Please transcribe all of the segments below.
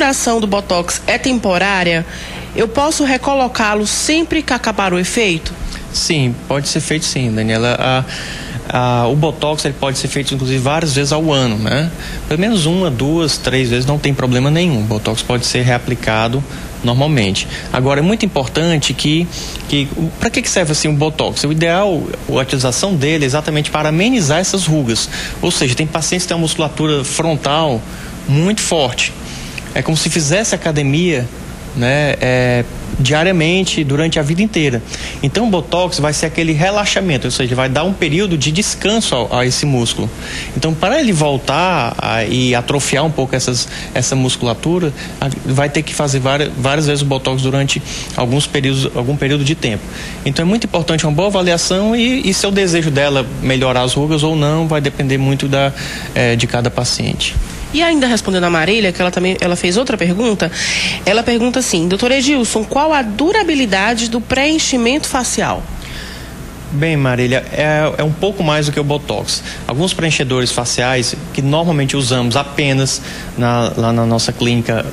duração do Botox é temporária? Eu posso recolocá-lo sempre que acabar o efeito? Sim, pode ser feito sim, Daniela. O Botox ele pode ser feito inclusive várias vezes ao ano, né? Pelo menos 1, 2, 3 vezes não tem problema nenhum. O Botox pode ser reaplicado normalmente. Agora é muito importante que para que serve assim o Botox? O ideal, a utilização dele é exatamente para amenizar essas rugas. Ou seja, tem pacientes que têm uma musculatura frontal muito forte. É como se fizesse academia, né, diariamente, durante a vida inteira. Então o Botox vai ser aquele relaxamento, ou seja, vai dar um período de descanso a esse músculo. Então, para ele voltar e atrofiar um pouco essa musculatura, vai ter que fazer várias vezes o Botox durante algum período de tempo. Então é muito importante uma boa avaliação e se o desejo dela melhorar as rugas ou não, vai depender muito de cada paciente. E ainda respondendo a Marília, que ela fez outra pergunta, ela pergunta assim: doutor Edilson, qual a durabilidade do preenchimento facial? Bem, Marília, é um pouco mais do que o Botox. Alguns preenchedores faciais que normalmente usamos apenas lá na nossa clínica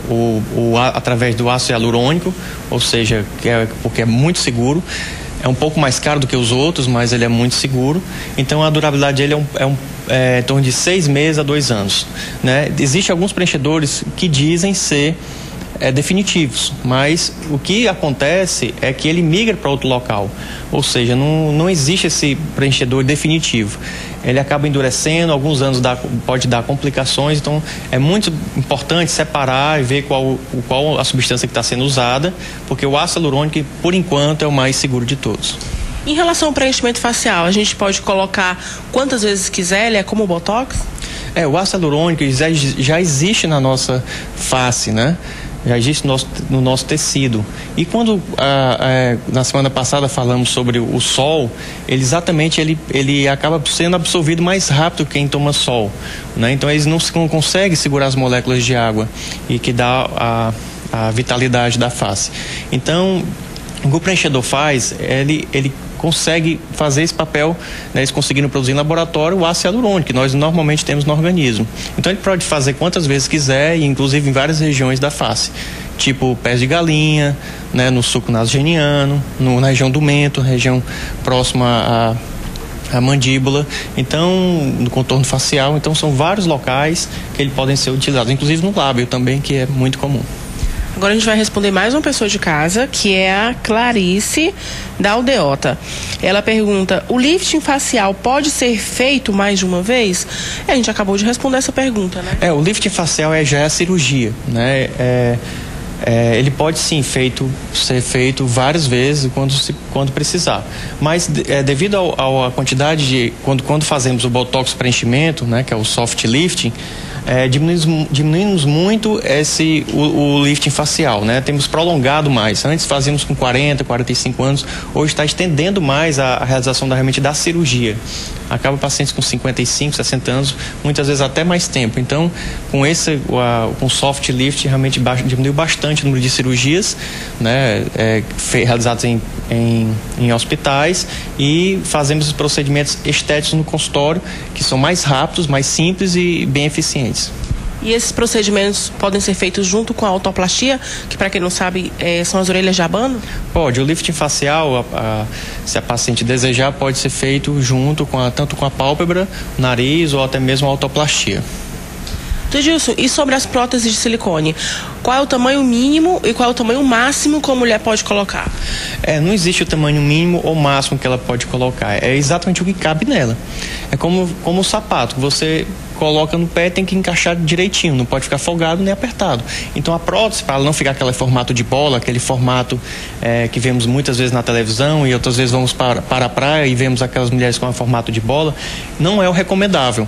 através do ácido hialurônico, ou seja, porque é muito seguro. É um pouco mais caro do que os outros, mas ele é muito seguro. Então a durabilidade dele é em torno de 6 meses a 2 anos. Né? Existem alguns preenchedores que dizem ser definitivos, mas o que acontece é que ele migra para outro local. Ou seja, não existe esse preenchedor definitivo. Ele acaba endurecendo, alguns anos pode dar complicações, então é muito importante separar e ver qual a substância que está sendo usada, porque o ácido hialurônico, por enquanto, é o mais seguro de todos. Em relação ao preenchimento facial, a gente pode colocar quantas vezes quiser, ele é como o Botox? O ácido hialurônico já existe na nossa face, né? Já existe no nosso tecido. E quando na semana passada falamos sobre o sol, ele acaba sendo absorvido mais rápido que quem toma sol, né? Então eles não conseguem segurar as moléculas de água e que dá a vitalidade da face. Então o que o preenchedor faz, ele consegue fazer esse papel, né, eles conseguiram produzir em laboratório o ácido hialurônico, que nós normalmente temos no organismo. Então ele pode fazer quantas vezes quiser, e inclusive em várias regiões da face, tipo pés de galinha, né, no sulco nasogeniano, na região do mento, região próxima à mandíbula, então no contorno facial. Então são vários locais que eles podem ser utilizados, inclusive no lábio também, que é muito comum. Agora a gente vai responder mais uma pessoa de casa, que é a Clarice da Aldeota. Ela pergunta: o lifting facial pode ser feito mais de uma vez? A gente acabou de responder essa pergunta, né? O lifting facial já é a cirurgia, né? Ele pode sim ser feito várias vezes quando precisar, mas devido à quantidade de quando fazemos o Botox preenchimento, né, que é o soft lifting, diminuímos muito o lifting facial, né? Temos prolongado mais. Antes fazíamos com 40, 45 anos, hoje está estendendo mais a realização realmente da cirurgia. Acaba pacientes com 55, 60 anos, muitas vezes até mais tempo. Então, com soft lift, realmente diminuiu bastante o número de cirurgias, né, realizadas em hospitais, e fazemos os procedimentos estéticos no consultório, que são mais rápidos, mais simples e bem eficientes. E esses procedimentos podem ser feitos junto com a autoplastia, que, para quem não sabe, são as orelhas de abano? Pode. O lifting facial, se a paciente desejar, pode ser feito junto tanto com a pálpebra, nariz ou até mesmo a autoplastia. Edilson, e sobre as próteses de silicone? Qual é o tamanho mínimo e qual é o tamanho máximo que a mulher pode colocar? Não existe o tamanho mínimo ou máximo que ela pode colocar. É exatamente o que cabe nela. É como o sapato. Você coloca no pé, tem que encaixar direitinho, não pode ficar folgado nem apertado. Então a prótese, para ela não ficar aquele formato de bola, aquele formato que vemos muitas vezes na televisão, e outras vezes vamos para a praia e vemos aquelas mulheres com um formato de bola, não é o recomendável.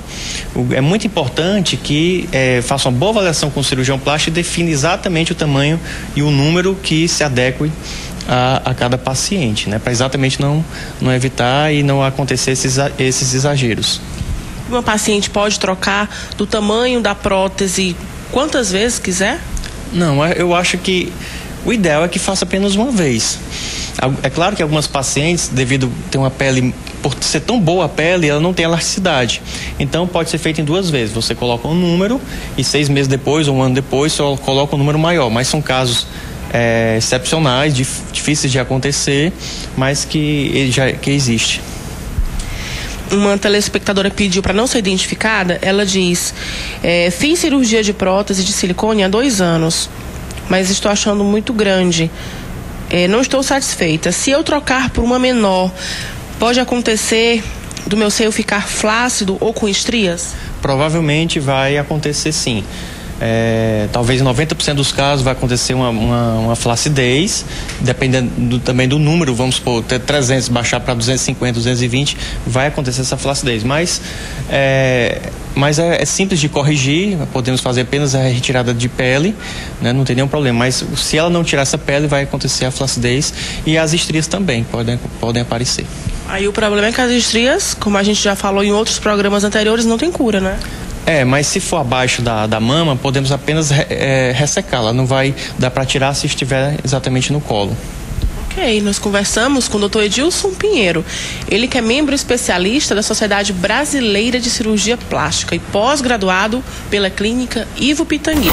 É muito importante que faça uma boa avaliação com o cirurgião plástico e defina exatamente o tamanho e o número que se adeque a cada paciente, né? Para exatamente não evitar e não acontecer esses exageros. Uma paciente pode trocar do tamanho da prótese quantas vezes quiser? Não, eu acho que o ideal é que faça apenas uma vez. É claro que algumas pacientes, devido a ter uma pele por ser tão boa a pele, ela não tem elasticidade. Então pode ser feito em 2 vezes. Você coloca um número e 6 meses depois ou um ano depois só coloca um número maior. Mas são casos excepcionais, difíceis de acontecer, mas que existe. Uma telespectadora pediu para não ser identificada. Ela diz: fiz cirurgia de prótese de silicone há 2 anos, mas estou achando muito grande. Não estou satisfeita. Se eu trocar por uma menor, pode acontecer do meu seio ficar flácido ou com estrias? Provavelmente vai acontecer, sim. Talvez em 90% dos casos vai acontecer uma flacidez, dependendo também do número. Vamos supor, ter 300, baixar para 250, 220, vai acontecer essa flacidez, mas é simples de corrigir. Podemos fazer apenas a retirada de pele, né? Não tem nenhum problema, mas se ela não tirar essa pele, vai acontecer a flacidez, e as estrias também podem aparecer. Aí o problema é que as estrias, como a gente já falou em outros programas anteriores, não tem cura, né? Mas se for abaixo da mama, podemos apenas ressecá-la. Não vai dar para tirar se estiver exatamente no colo. Ok, nós conversamos com o Dr. Edilson Pinheiro. Ele que é membro especialista da Sociedade Brasileira de Cirurgia Plástica e pós-graduado pela Clínica Ivo Pitangui.